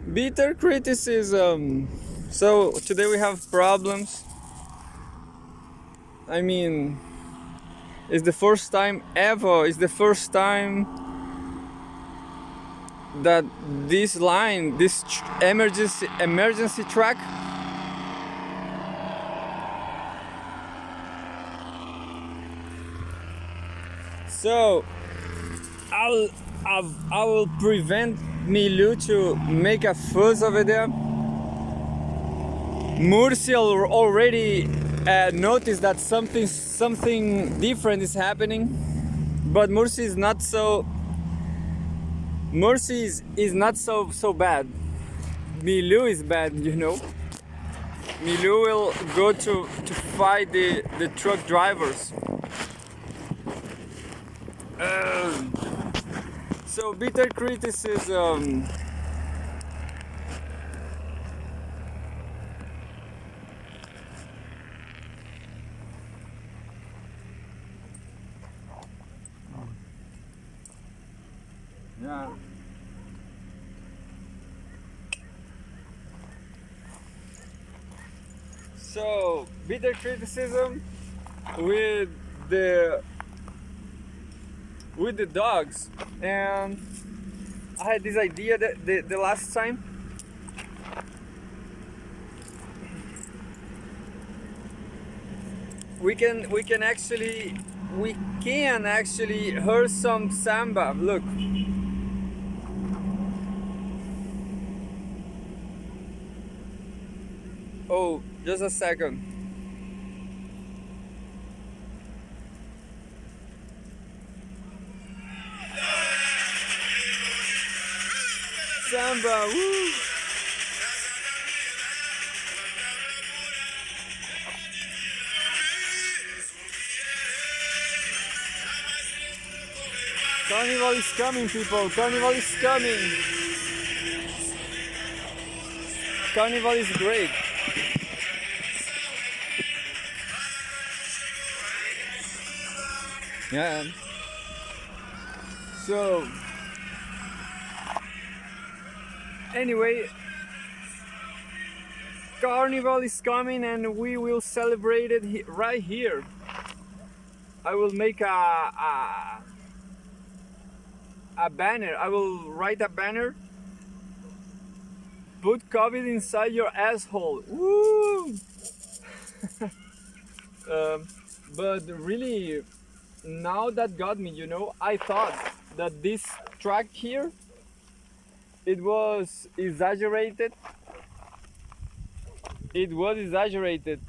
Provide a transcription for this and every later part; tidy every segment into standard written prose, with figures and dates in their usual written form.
Bitter criticism. So today we have problems. I mean, it's the first time ever. It's the first time that this line, this emergency track, so I'll I will prevent Milu to make a fuss over there. Murcia already noticed that something different is happening, but Murcia is not so. Murcia is not so bad. Milu is bad, you know. Milu will go to fight the truck drivers. So bitter criticism. Yeah. So bitter criticism with the dogs, and I had this idea that the last time we can actually hear some samba. Look. Oh, just a second. Samba, woo! Carnival is coming, people. Carnival is coming. Carnival is great. Yeah. So, anyway, Carnival is coming and we will celebrate it right here. I will make a banner. I will write a banner. Put COVID inside your asshole. Woo! But really, now that got me, you know, I thought that this track here, it was exaggerated. It was exaggerated.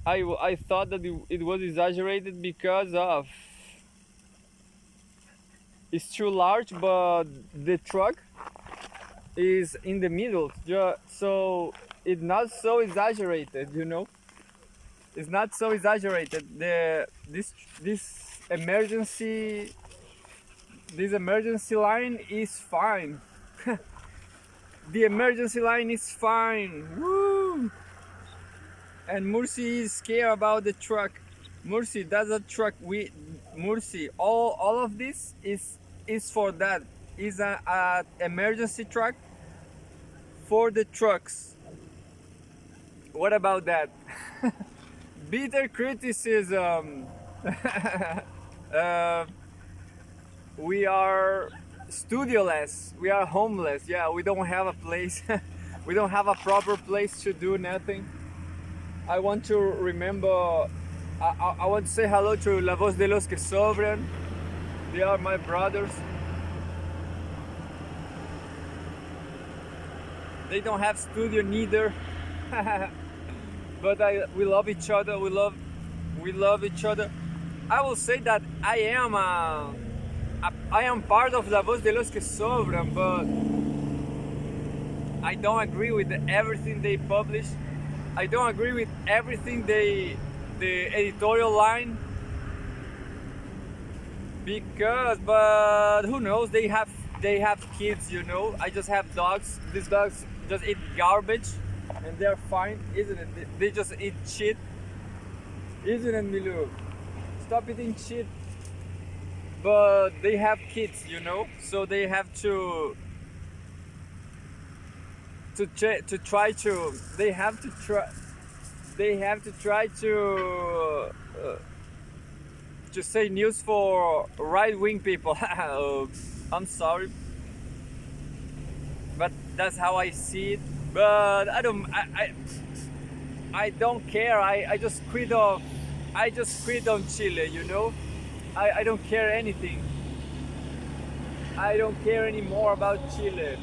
I thought that it was exaggerated because of it's too large, but the truck is in the middle, so it's not so exaggerated, you know. It's not so exaggerated. This emergency line is fine. The emergency line is fine. Woo! And Murci is scared about the truck. Murci, that's a truck. Murci, all of this is for that. Is a emergency truck for the trucks. What about that? Bitter criticism. We are studioless. We are homeless. Yeah, we don't have a place. We don't have a proper place to do nothing. I want to remember. I want to say hello to La Voz de los que Sobran. They are my brothers. They don't have studio neither. But we love each other. We love each other. I will say that I am part of La Voz de los que Sobran, but I don't agree with everything they publish. I don't agree with everything the editorial line, because, but who knows, they have kids, you know. I just have dogs. These dogs just eat garbage and they're fine, isn't it? They just eat shit, isn't it, Milu? Stop eating shit. But they have kids, you know, so they have to to try to they have to try to say news for right-wing people. Oh, I'm sorry, but that's how I see it. But I don't care. I just quit on Chile, you know. I don't care anything. I don't care anymore about Chile.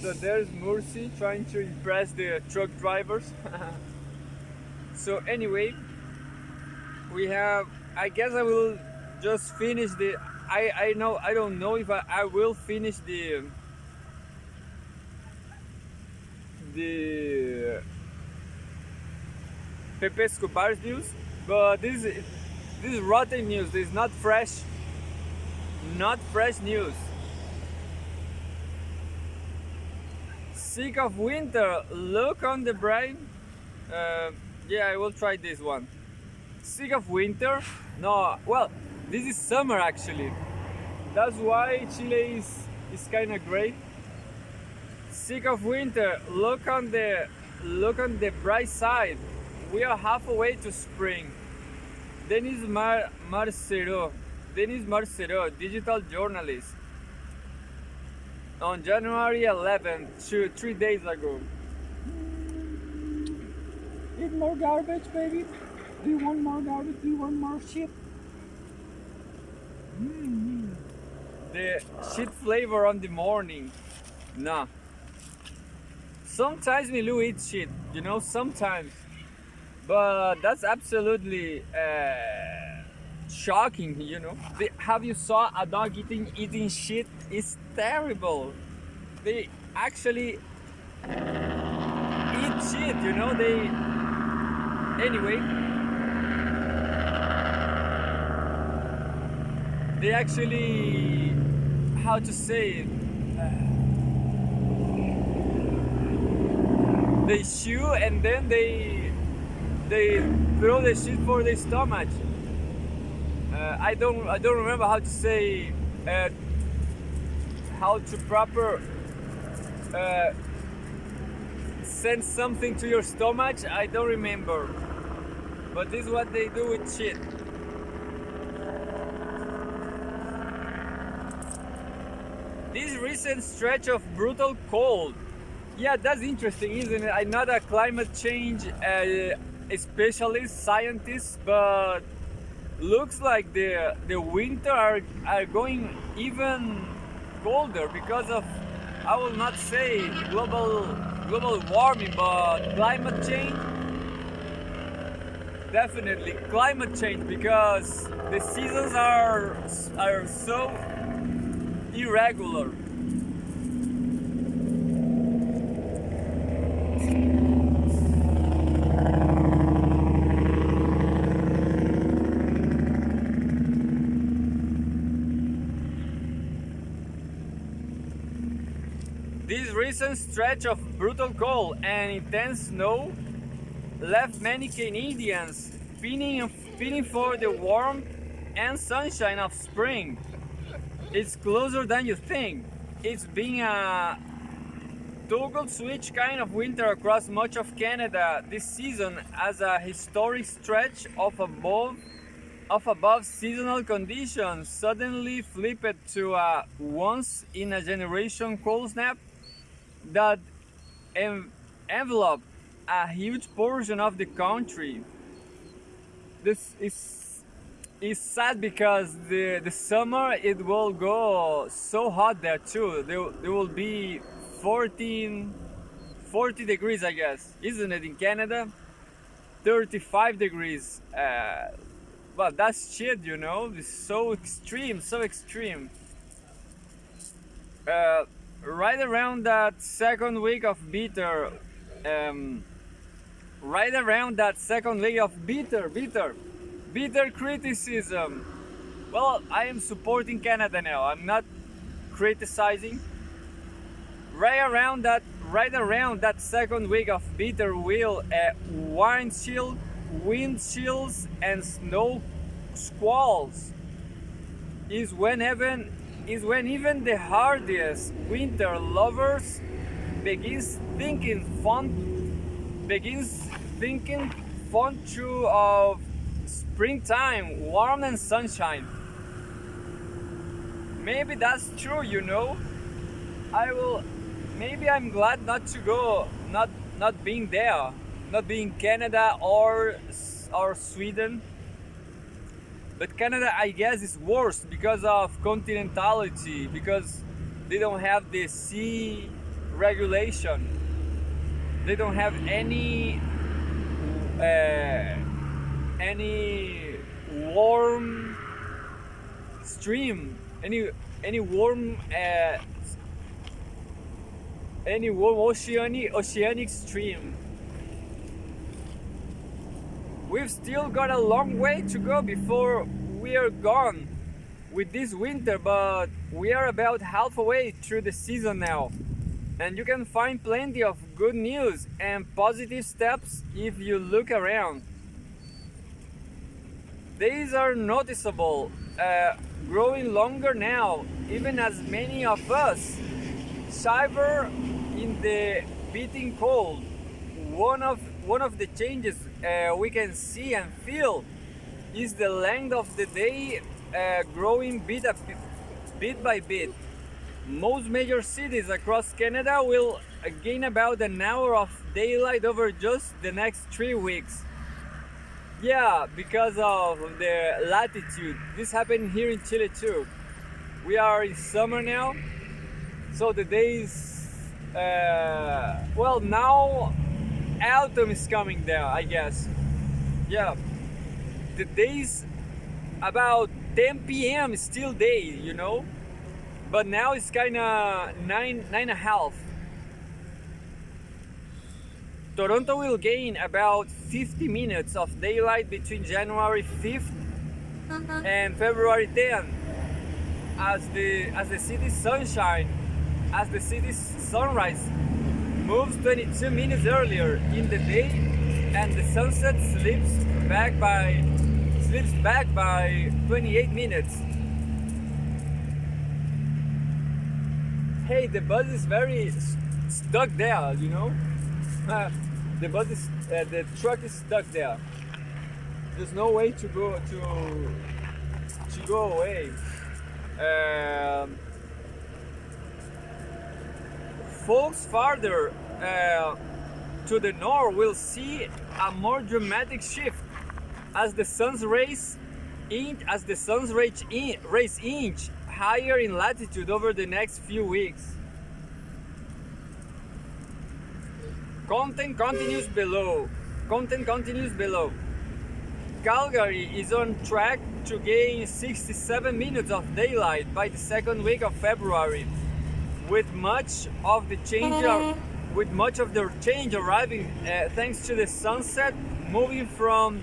So there's Mursi trying to impress the truck drivers. So anyway, we have, I guess I will just finish the, I don't know if I will finish the Pepe Escobar's news, but this is rotten news. This is not fresh news. Sick of winter, look on the bright. Yeah, I will try this one. Sick of winter? No, well, this is summer actually. That's why Chile is kind of great. Sick of winter, look on the bright side. We are halfway to spring. Denis Marcero, digital journalist, on January 11th, 3 days ago. Eat more garbage, baby. Do you want more garbage? Do you want more shit? The shit flavor on the morning. Nah. Sometimes Milu eats shit, you know, sometimes. But that's absolutely shocking, you know. Have you saw a dog eating shit? It's terrible. They actually eat shit, you know. Anyway, they actually, how to say it, they chew and then they throw the shit for the stomach. I don't remember how to say how to proper send something to your stomach. I don't remember, but this is what they do with shit. This recent stretch of brutal cold. Yeah, that's interesting, isn't it? I'm not a climate change specialist, scientist, but looks like the winter are going even colder because of, I will not say global warming, but climate change. Definitely climate change, because the seasons are so irregular. This recent stretch of brutal cold and intense snow left many Canadians feeling for the warmth and sunshine of spring. It's closer than you think. It's been a toggle switch kind of winter across much of Canada this season, as a historic stretch of above seasonal conditions suddenly flipped to a once in a generation cold snap that enveloped a huge portion of the country. This is sad because the summer it will go so hot there too. There will be 40 degrees, I guess, isn't it, in Canada? 35 degrees. Well, that's shit, you know. It's so extreme. Right around that second week of bitter criticism. Well, I am supporting Canada now. I'm not criticizing. Right around that second week of bitter wind chills and snow squalls is when is when even the hardest winter lovers begins thinking fun through of springtime, warm and sunshine. Maybe that's true, you know. I will. Maybe I'm glad not to go, not being there, not being Canada or Sweden. But Canada, I guess, is worse because of continentality, because they don't have the sea regulation. They don't have any warm stream, any warm oceanic stream. We've still got a long way to go before we are gone with this winter, but we are about halfway through the season now. And you can find plenty of good news and positive steps if you look around. Days are noticeable, growing longer now, even as many of us shiver in the beating cold. One of the changes we can see and feel is the length of the day growing bit by bit. Most major cities across Canada will gain about an hour of daylight over just the next 3 weeks. Yeah, because of the latitude. This happened here in Chile too. We are in summer now, so the days, well, now autumn is coming there, I guess. Yeah, the days about 10 p.m. is still day, you know, but now it's kind of nine and a half. Toronto will gain about 50 minutes of daylight between January 5th and February 10th as the city's sunrise moves 22 minutes earlier in the day and the sunset slips back by 28 minutes. Hey, the bus is very stuck there, you know. The truck is stuck there. There's no way to go away. Folks farther to the north will see a more dramatic shift as the sun's rays inch higher in latitude over the next few weeks. Content continues below. Calgary is on track to gain 67 minutes of daylight by the second week of February, with much of the change arriving thanks to the sunset moving from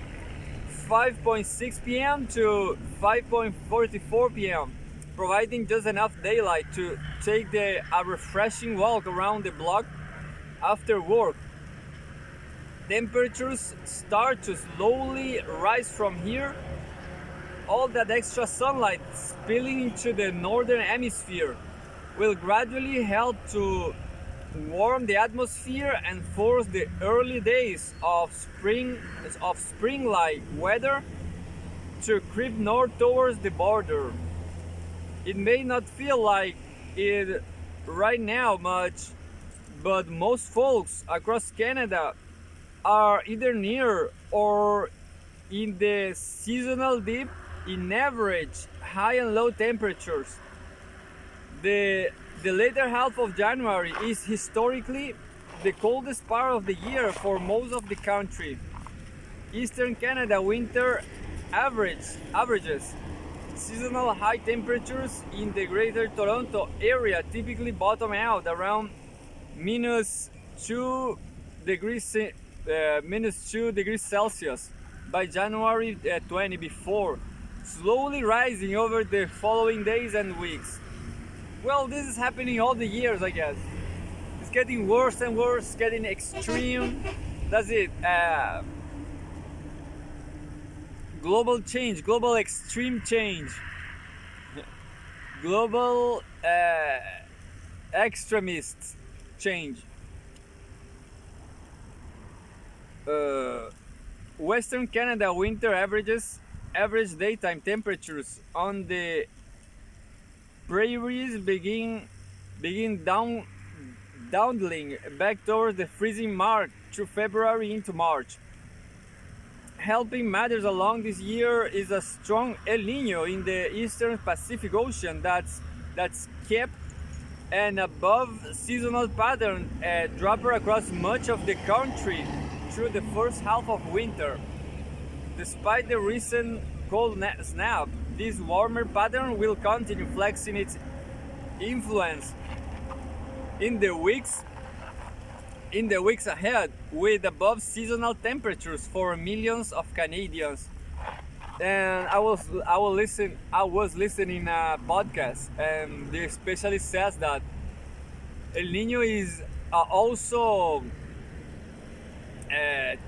5:06 p.m. to 5:44 p.m., providing just enough daylight to take a refreshing walk around the block after work. Temperatures start to slowly rise from here. All that extra sunlight spilling into the northern hemisphere will gradually help to warm the atmosphere and force the early days of spring-like weather to creep north towards the border. It may not feel like it right now much, but most folks across Canada are either near or in the seasonal dip in average high and low temperatures. The later half of January is historically the coldest part of the year for most of the country. Eastern Canada winter averages seasonal high temperatures in the Greater Toronto area typically bottom out around -2 degrees Celsius by January 20, before slowly rising over the following days and weeks. Well, this is happening all the years, I guess. It's getting worse and worse, getting extreme. That's it. Global change, global extreme change. global extremists change. Uh, Western Canada winter average daytime temperatures on the prairies begin downdling back towards the freezing mark through February into March. Helping matters along this year is a strong El Nino in the eastern Pacific Ocean that's kept an above seasonal pattern dropper across much of the country through the first half of winter. Despite the recent cold snap, this warmer pattern will continue flexing its influence in the weeks ahead with above seasonal temperatures for millions of Canadians. And I was listening a podcast, and the specialist says that El Nino is also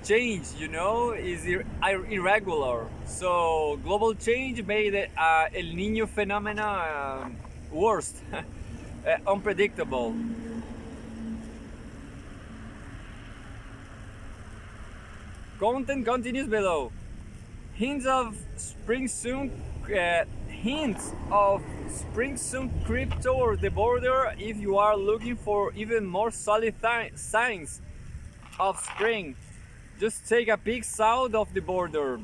change, is irregular. So global change made El Nino phenomena worst, unpredictable. Content continues below. Hints of spring soon creep toward the border if you are looking for even more solid signs of spring. Just take a peek south of the border.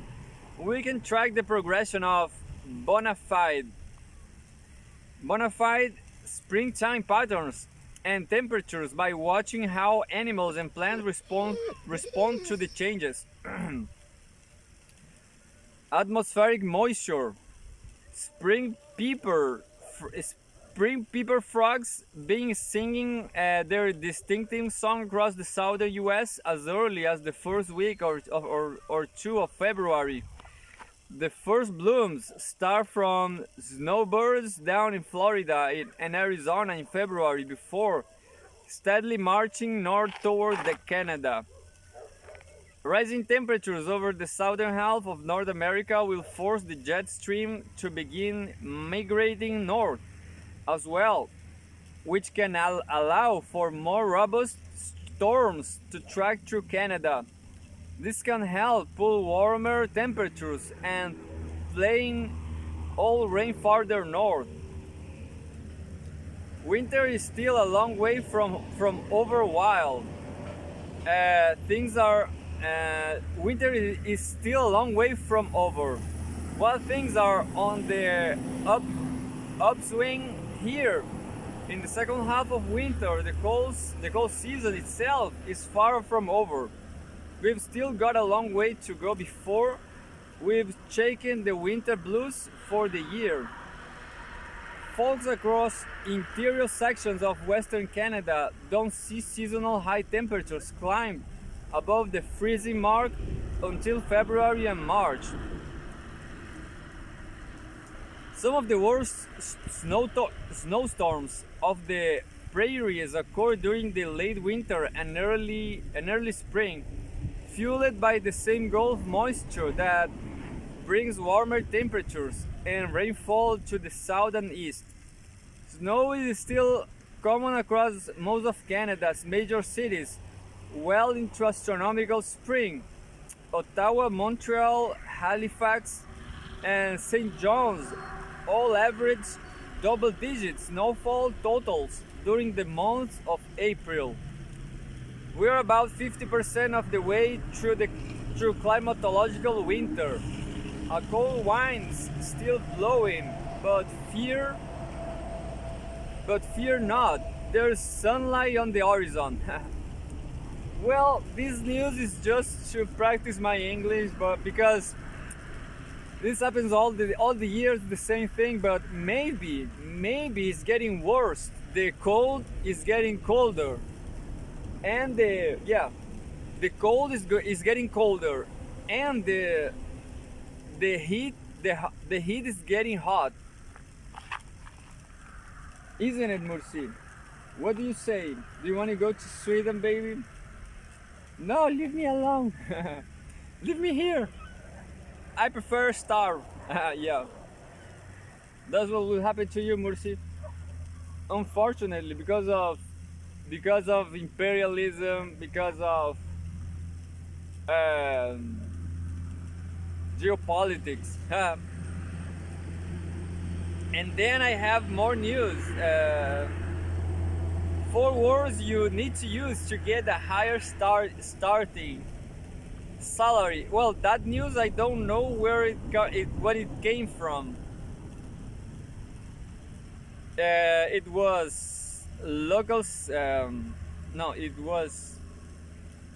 We can track the progression of bona fide springtime patterns and temperatures by watching how animals and plants respond to the changes. Atmospheric moisture, spring pepper frogs being singing their distinctive song across the southern U.S. as early as the first week or two of February. The first blooms start from snowbirds down in Florida and Arizona in February before steadily marching north toward Canada. Rising temperatures over the southern half of North America will force the jet stream to begin migrating north as well, which can allow for more robust storms to track through Canada. This can help pull warmer temperatures and playing all rain farther north. Winter is still a long way from over while winter is still a long way from over. While things are on the upswing here, in the second half of winter, the cold season itself is far from over. We've still got a long way to go before we've shaken the winter blues for the year. Folks across interior sections of Western Canada don't see seasonal high temperatures climb above the freezing mark until February and March. Some of the worst snowstorms of the prairies occur during the late winter and early spring, fueled by the same Gulf moisture that brings warmer temperatures and rainfall to the south and east. Snow is still common across most of Canada's major cities well into astronomical spring. Ottawa, Montreal, Halifax, and St. John's all average double-digit snowfall totals during the month of April. We're about 50% of the way through climatological winter. A cold wind's still blowing, but fear not. There's sunlight on the horizon. Well, this news is just to practice my English, but because this happens all the years, the same thing. But maybe it's getting worse. The cold is getting colder, and the cold is getting colder, and the heat is getting hot. Isn't it, Mursi? What do you say? Do you want to go to Sweden, baby? No, leave me alone. Leave me here. I prefer starve. Yeah. That's what will happen to you, Mursi. Unfortunately, because of imperialism, because of um, geopolitics. And then I have more news. Four words you need to use to get a higher starting salary. Well, that news I don't know where what it came from. It was locals. No, it was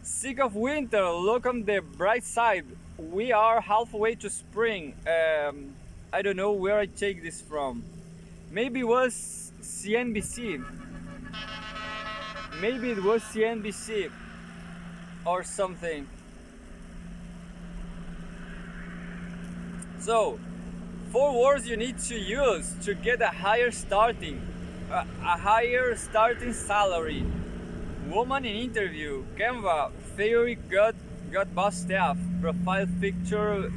sick of winter. Look on the bright side. We are halfway to spring. I don't know where I take this from. Maybe it was CNBC. Maybe it was CNBC or something. So, four words you need to use to get a higher starting salary. Woman in interview, Canva, fairy got boss staff, profile picture,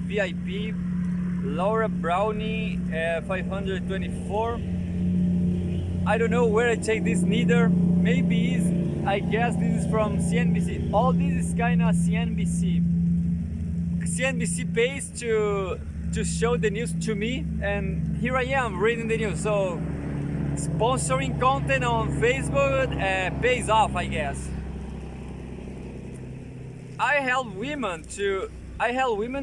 VIP, Laura Brownie, 524. I don't know where I take this neither. Maybe I guess this is from CNBC. All this is kind of CNBC. CNBC pays to show the news to me, and here I am reading the news. So sponsoring content on Facebook pays off, I guess. I help women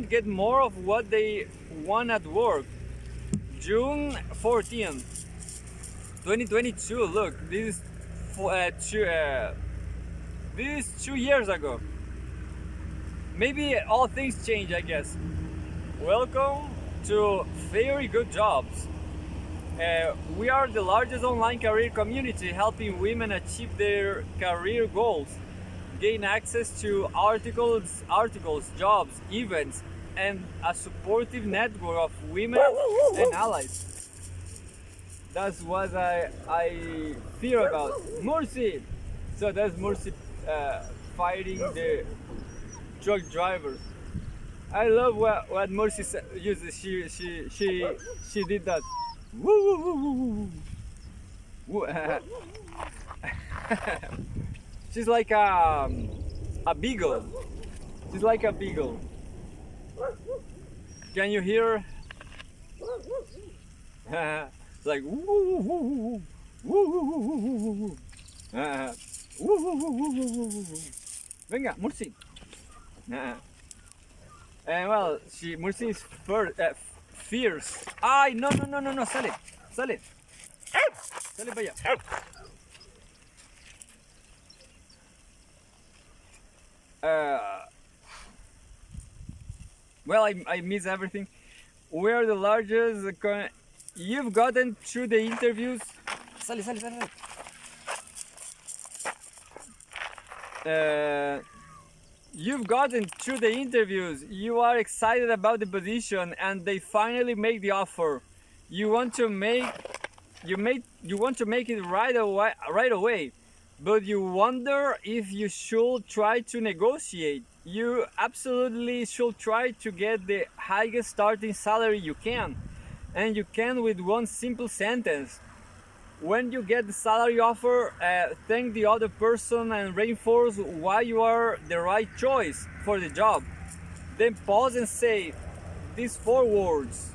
get more of what they want at work. June 14th, 2022. Look, this is 2 years ago. Maybe all things change, I guess. Welcome to Very Good Jobs. We are the largest online career community helping women achieve their career goals, gain access to articles, jobs, events, and a supportive network of women and allies. That's what I fear about. Mursi! So that's Mursi fighting the truck drivers. I love what Mursi uses. She did that. Woo woo woo woo woo. She's like a beagle. She's like a beagle. Can you hear? Like woo woo woo woo woo woo woo woo woo. Venga, Mursi. And well, Mursi is fierce. Ay, no, sale, sale para allá. Well, I miss everything. We're the largest. You've gotten through the interviews. Sale. You've gotten through the interviews. You are excited about the position, and they finally make the offer. You want to make it right away, but you wonder if you should try to negotiate. You absolutely should try to get the highest starting salary you can, and you can with one simple sentence. When you get the salary offer, thank the other person and reinforce why you are the right choice for the job. Then pause and say these four words.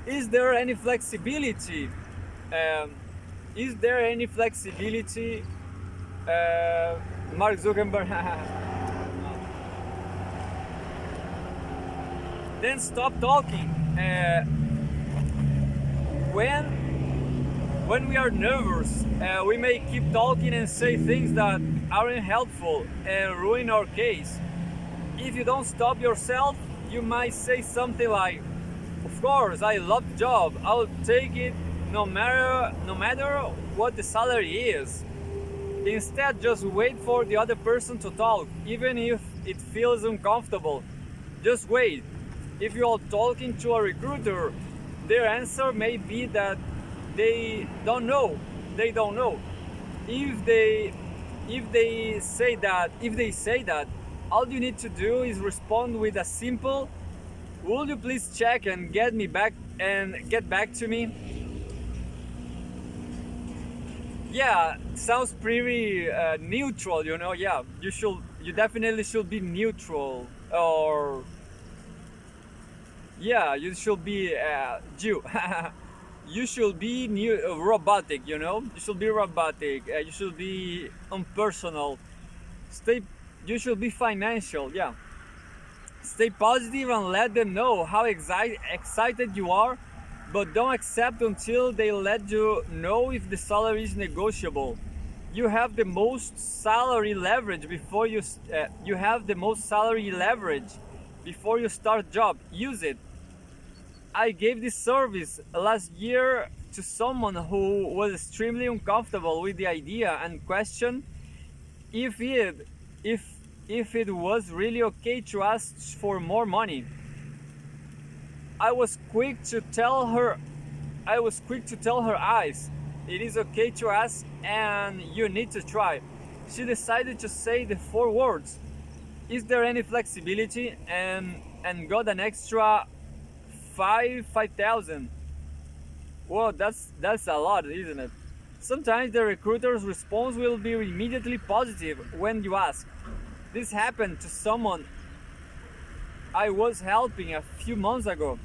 Is there any flexibility? Is there any flexibility? Mark Zuckerberg. Then stop talking. When we are nervous, we may keep talking and say things that aren't helpful and ruin our case. If you don't stop yourself, you might say something like, "Of course, I love the job. I'll take it no matter what the salary is." Instead, just wait for the other person to talk, even if it feels uncomfortable. Just wait. If you are talking to a recruiter, their answer may be that they don't know. If they say that, all you need to do is respond with a simple, "Would you please check and get me back and get back to me. Yeah, sounds pretty neutral, you know. Yeah, you definitely should be neutral, or yeah, you should be Jew. You should be robotic, you know. You should be robotic. You should be impersonal. Stay. You should be financial. Yeah. Stay positive and let them know how excited you are, but don't accept until they let you know if the salary is negotiable. You have the most salary leverage before you have the most salary leverage before you start job. Use it. I gave this service last year to someone who was extremely uncomfortable with the idea and questioned if it if if it was really okay to ask for more money. I was quick to tell her eyes, it is okay to ask and you need to try. She decided to say the four words. Is there any flexibility? And got an extra 5,000. Well, that's a lot, isn't it? Sometimes the recruiter's response will be immediately positive when you ask. This happened to someone I was helping a few months ago.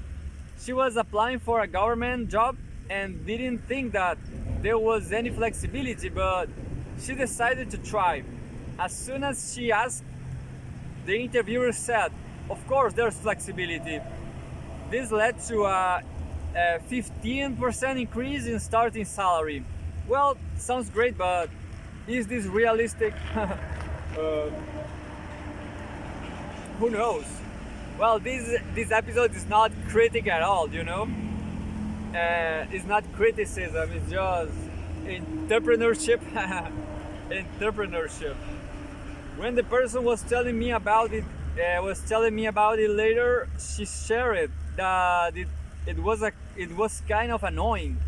She was applying for a government job and didn't think that there was any flexibility, but she decided to try. As soon as she asked, the interviewer said, "Of course, there's flexibility." This led to a 15% increase in starting salary. Well, sounds great, but is this realistic? Who knows? Well, this episode is not critic at all, you know. It's not criticism. It's just entrepreneurship. Entrepreneurship. When the person was telling me about it, later, she shared that it was kind of annoying.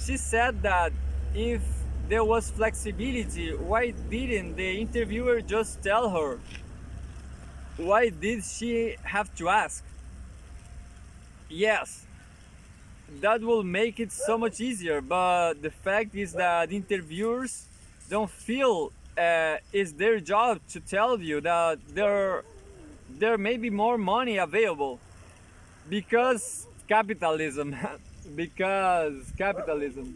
She said that if there was flexibility, why didn't the interviewer just tell her? Why did she have to ask? Yes, that will make it so much easier, but the fact is that interviewers don't feel it's their job to tell you that there may be more money available because capitalism. Because capitalism.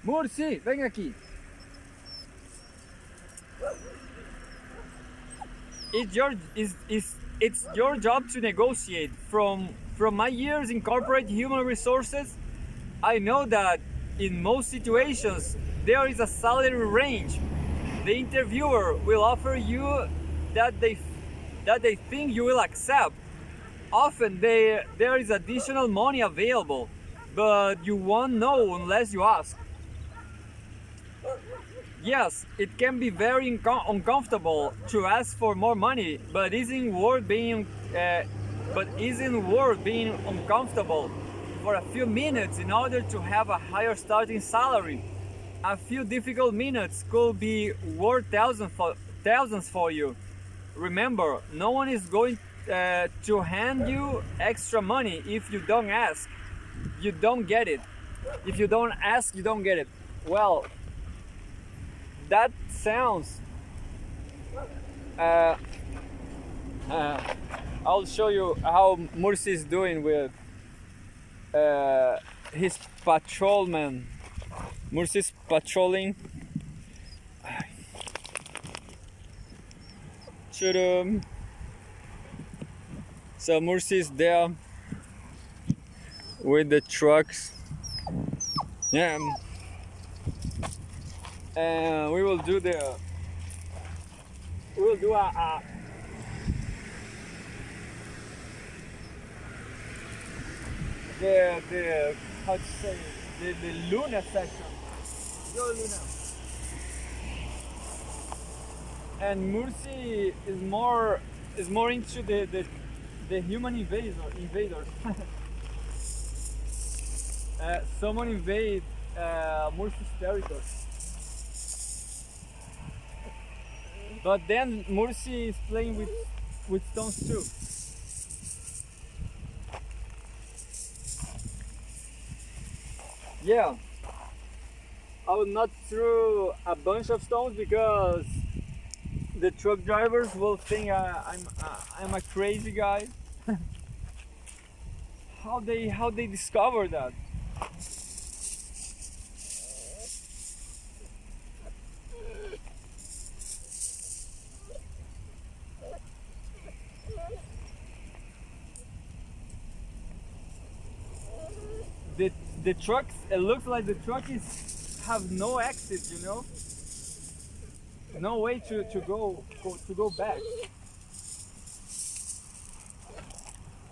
Murci, vem aqui. It's your job to negotiate. From my years in corporate human resources, I know that in most situations there is a salary range. The interviewer will offer you that they think you will accept. Often there is additional money available, but you won't know unless you ask. Yes, it can be very uncomfortable to ask for more money, but isn't worth being uncomfortable for a few minutes in order to have a higher starting salary. A few difficult minutes could be worth thousands for you. Remember, no one is going to hand you extra money. If you don't ask, you don't get it. If you don't ask, you don't get it. Well, that sounds I'll show you how Murci is doing with his patrolman. Murci's patrolling. Chudum. So Murci is there with the trucks. Yeah. And we will do a the how to say it, the Luna session. Go Luna. And Murci is more into the human invaders. Someone invade Murci's territory. But then Murci is playing with with stones too. Yeah, I will not throw a bunch of stones because the truck drivers will think I'm a crazy guy. How they discover that? The the trucks, it looks like the truck is have no exit, no way to go back.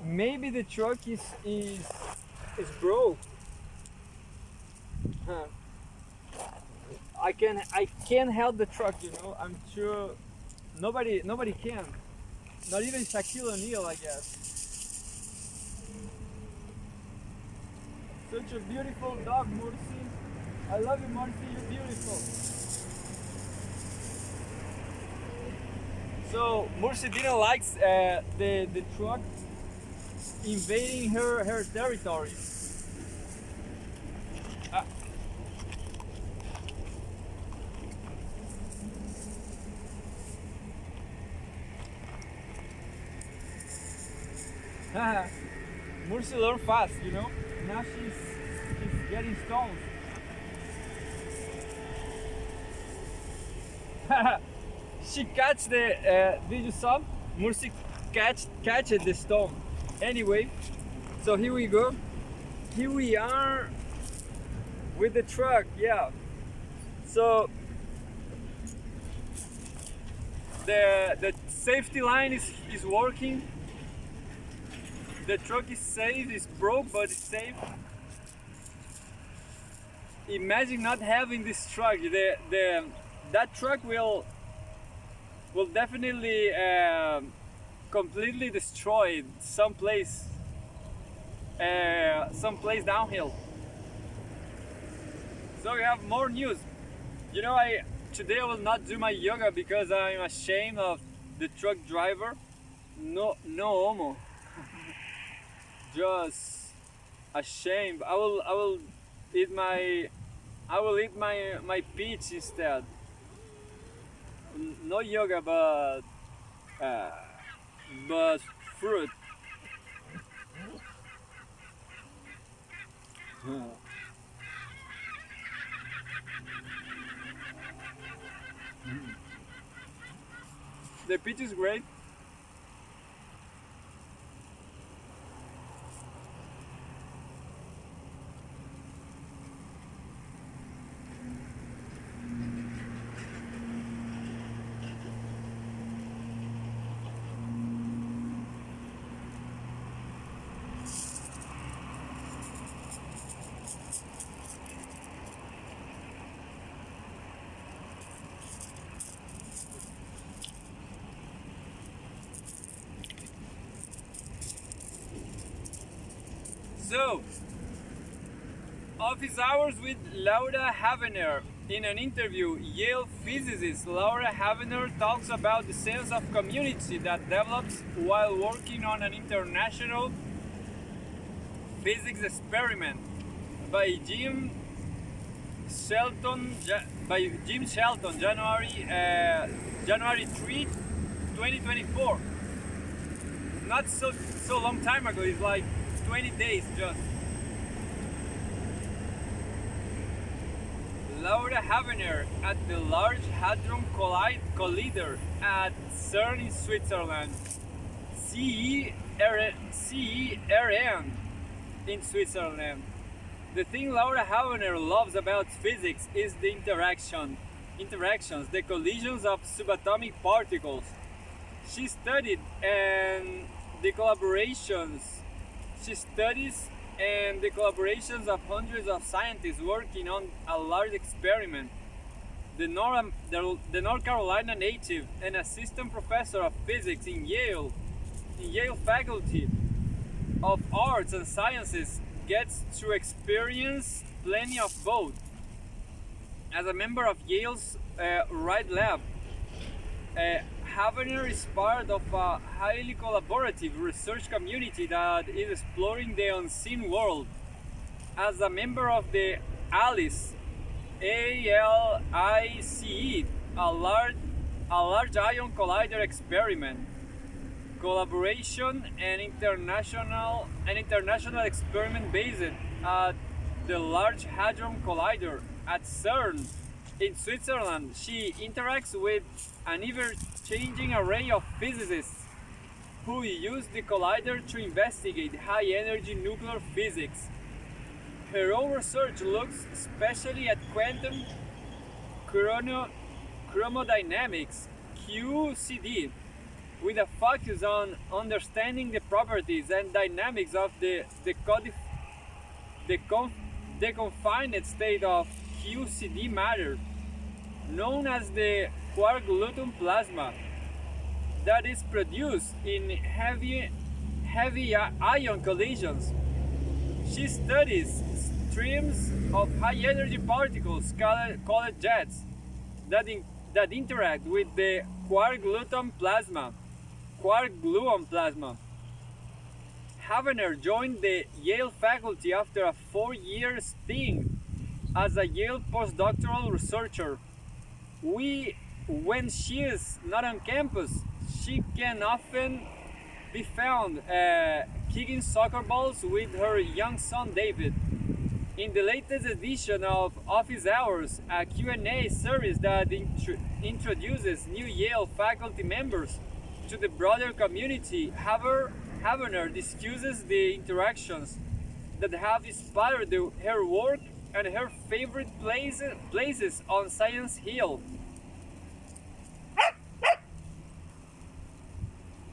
Maybe the truck is broke. Huh. I can't help the truck, I'm sure nobody can. Not even Shaquille O'Neal, I guess. Such a beautiful dog, Mursi. I love you, Mursi. You're beautiful. So Mursi didn't like the truck invading her territory. Mursi learned fast, Now she's getting stones. She catch the. Did you saw? Mursi catch the stone. Anyway, so here we go. Here we are with the truck. Yeah. So the safety line is working. The truck is safe. It's broke, but it's safe. Imagine not having this truck. That truck will definitely completely destroy someplace downhill. So we have more news. Today I will not do my yoga because I'm ashamed of the truck driver. No homo. Just ashamed. I will eat my peach instead. No yoga, but fruit. The peach is great. So, office hours with Laura Havener. In an interview, Yale physicist Laura Havener talks about the sense of community that develops while working on an international physics experiment by Jim Shelton, January 3, 2024. Not so long time ago. It's like 20 days just. Laura Havener at the Large Hadron Collider at CERN in Switzerland, CERN in Switzerland. The thing Laura Havener loves about physics is the interactions, the collisions of subatomic particles. She studied and the collaborations. She studies and the collaborations of hundreds of scientists working on a large experiment. The North Carolina native and assistant professor of physics in Yale Faculty of Arts and Sciences, gets to experience plenty of both. As a member of Yale's Wright Lab, Havener is part of a highly collaborative research community that is exploring the unseen world. As a member of the ALICE, ALICE, a large ion collider experiment, collaboration and international experiment based at the Large Hadron Collider at CERN in Switzerland. She interacts with an ever-changing array of physicists who use the collider to investigate high-energy nuclear physics. Her own research looks especially at quantum chromodynamics (QCD), with a focus on understanding the properties and dynamics of the confined state of QCD matter, known as the quark-gluon plasma, that is produced in heavy ion collisions. She studies streams of high-energy particles called jets that interact with the quark-gluon plasma. Havener joined the Yale faculty after a 4-year stint as a Yale postdoctoral researcher. When she is not on campus, she can often be found kicking soccer balls with her young son David. In the latest edition of Office Hours, a Q&A series that introduces new Yale faculty members to the broader community, Havener discusses the interactions that have inspired her work and her favorite places on Science Hill.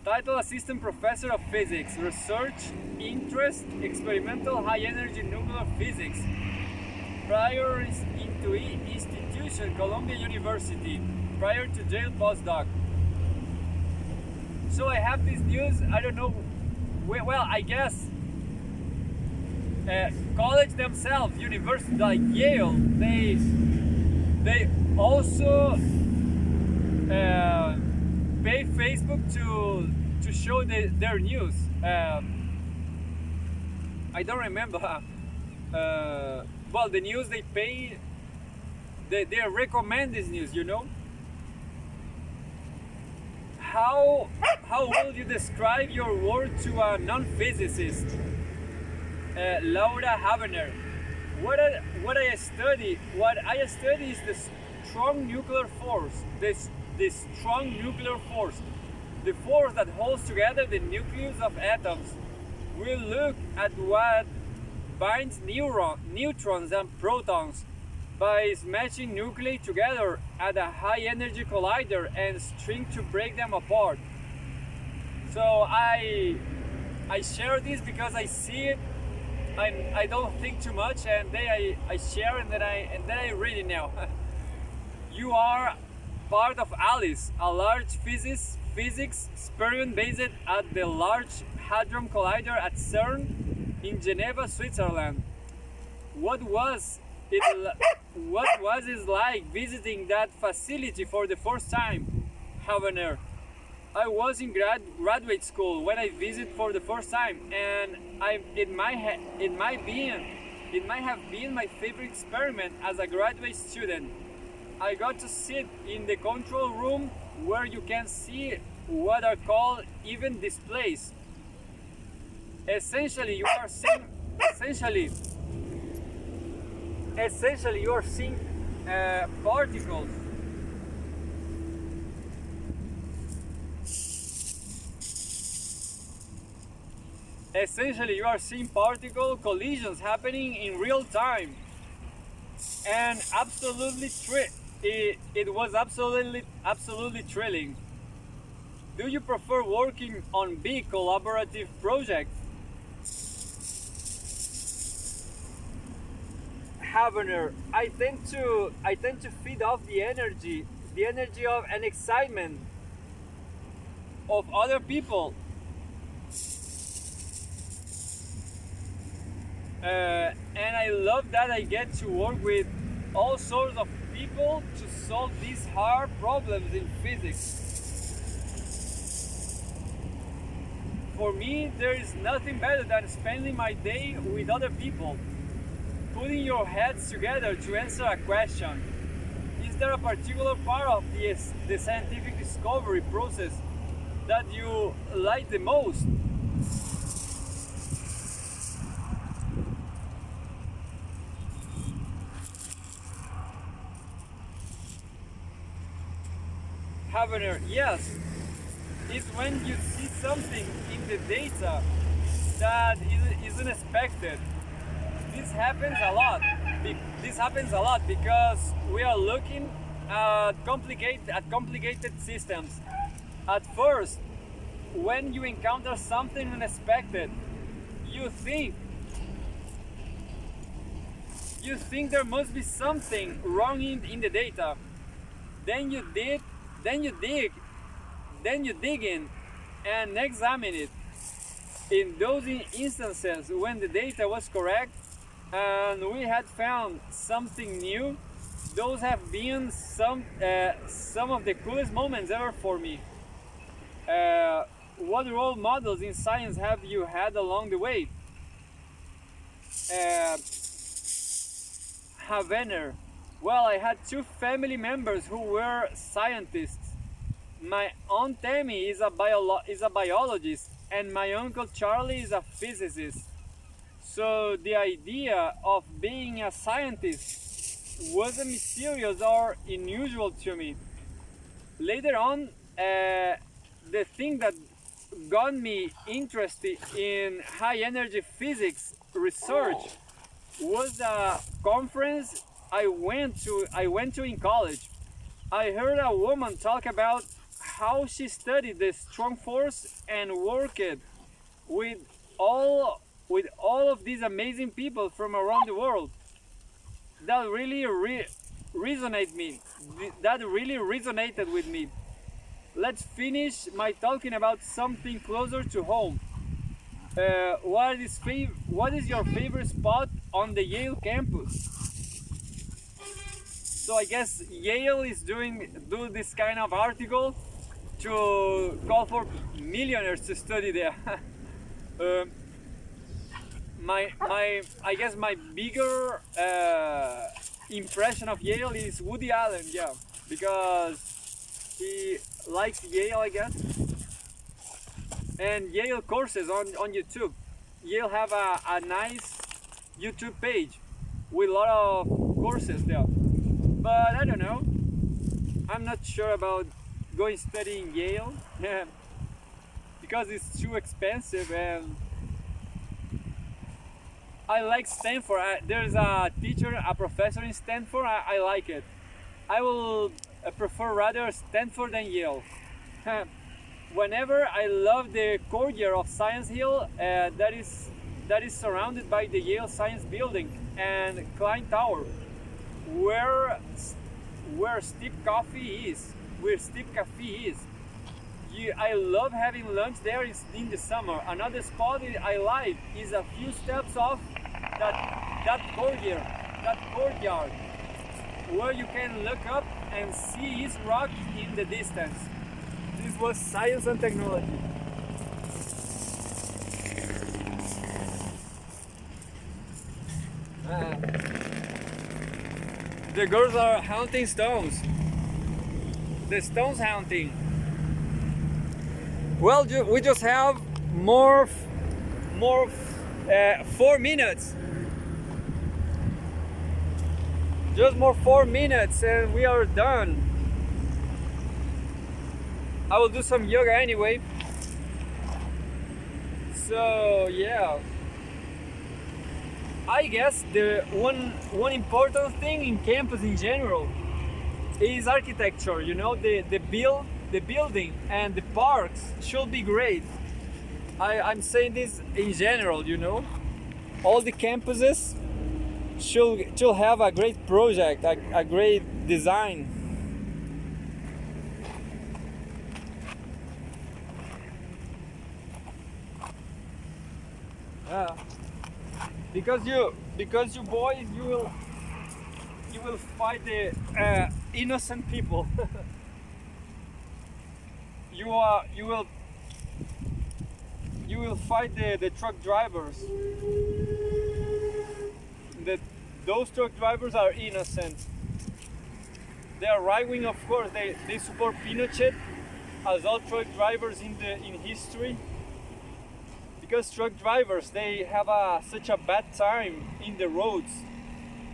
Title: Assistant Professor of Physics, Research Interest, Experimental High Energy Nuclear Physics. Prior institution, Columbia University. Prior to Yale postdoc. So I have this news, I don't know, well, I guess college themselves, university like Yale, they also pay Facebook to show their news. I don't remember. Well, the news they pay, they recommend this news, you know. How will you describe your work to a non-physicist? Laura Havener. What I study is the strong nuclear force. The strong nuclear force, the force that holds together the nucleus of atoms. We'll look at what binds neutrons and protons by smashing nuclei together at a high energy collider and string to break them apart. So I share this because I see it. I don't think too much, and then I share, and then I read it now. You are part of ALICE, a large physics experiment based at the Large Hadron Collider at CERN in Geneva, Switzerland. What was it like visiting that facility for the first time, Havener? I was in graduate school when I visited for the first time, and it might have been my favorite experiment as a graduate student. I got to sit in the control room where you can see what are called event displays. Essentially, you are seeing particles. Essentially, you are seeing particle collisions happening in real time, and it was absolutely thrilling. Do you prefer working on big collaborative projects? Havener, I tend to feed off the energy of and excitement of other people. And I love that I get to work with all sorts of people to solve these hard problems in physics. for me, there is nothing better than spending my day with other people, putting your heads together to answer a question. Is there a particular part of the scientific discovery process that you like the most? However, yes, it's when you see something in the data that is unexpected. This happens a lot. This happens a lot because we are looking at complicated systems. At first, when you encounter something unexpected, you think there must be something wrong in the data. Then you dig, then you dig, then you dig in and examine it. In those instances when the data was correct and we had found something new, those have been some of the coolest moments ever for me. What role models in science have you had along the way? Havener. Well, I had two family members who were scientists. My aunt Tammy is a biologist, and my uncle Charlie is a physicist. So the idea of being a scientist wasn't mysterious or unusual to me. Later on, the thing that got me interested in high energy physics research was a conference I went to in college. I heard a woman talk about how she studied the strong force and worked with all of these amazing people from around the world. That really resonated with me. Let's finish my talking about something closer to home. What is your favorite spot on the Yale campus? So I guess Yale is do this kind of article to call for millionaires to study there. I guess my bigger impression of Yale is Woody Allen, yeah, because he likes Yale, I guess, and Yale courses on YouTube. Yale have a nice YouTube page with a lot of courses there, but I don't know. I'm not sure about going studying Yale because it's too expensive, and I like Stanford. There's a teacher, a professor in Stanford. I like it. I will prefer rather Stanford than Yale. Whenever I love the courtyard of Science Hill, that is surrounded by the Yale Science Building and Klein Tower, where Steep Coffee is. I love having lunch there in the summer. Another spot I like is a few steps off that courtyard, where you can look up and see East Rock in the distance. This was science and technology. The girls are hunting stones. The stones hunting. Well, we just have more 4 minutes. Just more 4 minutes and we are done. I will do some yoga anyway. So yeah, I guess the one important thing in campus in general is architecture. You know, the building and the parks should be great. I'm saying this in general, you know. All the campuses should have a great project, a great design. Because you boys, you will fight the innocent people. you will fight the truck drivers. Those truck drivers are innocent. They are right wing, of course. They support Pinochet, as all truck drivers in history. Because truck drivers, they have such a bad time in the roads,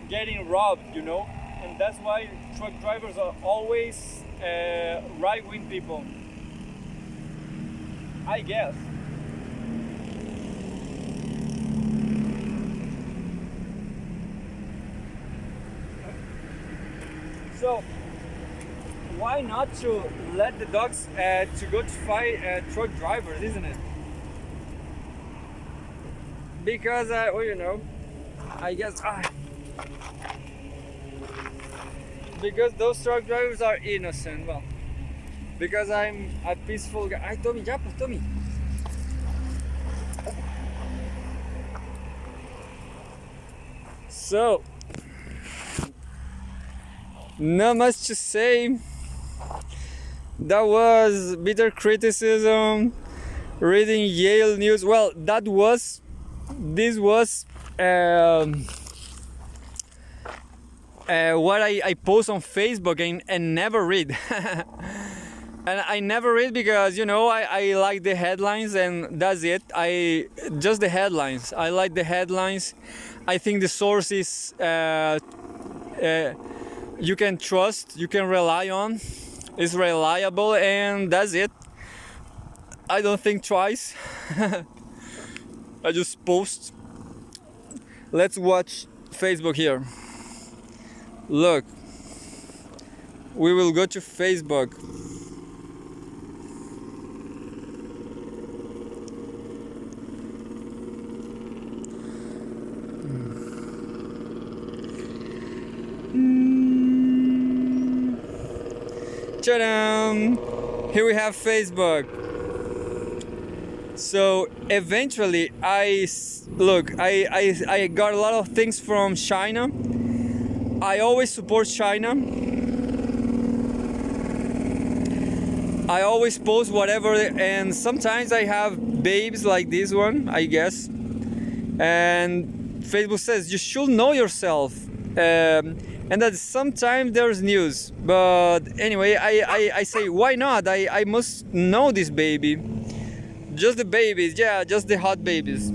getting robbed, you know, and that's why truck drivers are always right-wing people, I guess. So why not to let the dogs to go to fight truck drivers, isn't it? Because well, you know, I guess because those truck drivers are innocent. Well, because I'm a peaceful guy. Ay, Tommy, ya, pues, Tommy. So, not much to say. That was bitter criticism. Reading Yale news. Well, this was what I post on Facebook and never read. And I never read because, you know, I like the headlines and that's it. Just the headlines. I like the headlines. I think the source is you can trust, you can rely on. It's reliable and that's it. I don't think twice. I just post. Let's watch Facebook here. Look, we will go to Facebook. Ta-da! Here we have Facebook. So eventually I got a lot of things from China. I always support China. I always post whatever, and sometimes I have babes like this one, I guess. And Facebook says you should know yourself, and that sometimes there's news. But anyway, I say why not? I must know this baby. Just the babies, yeah, just the hot babies.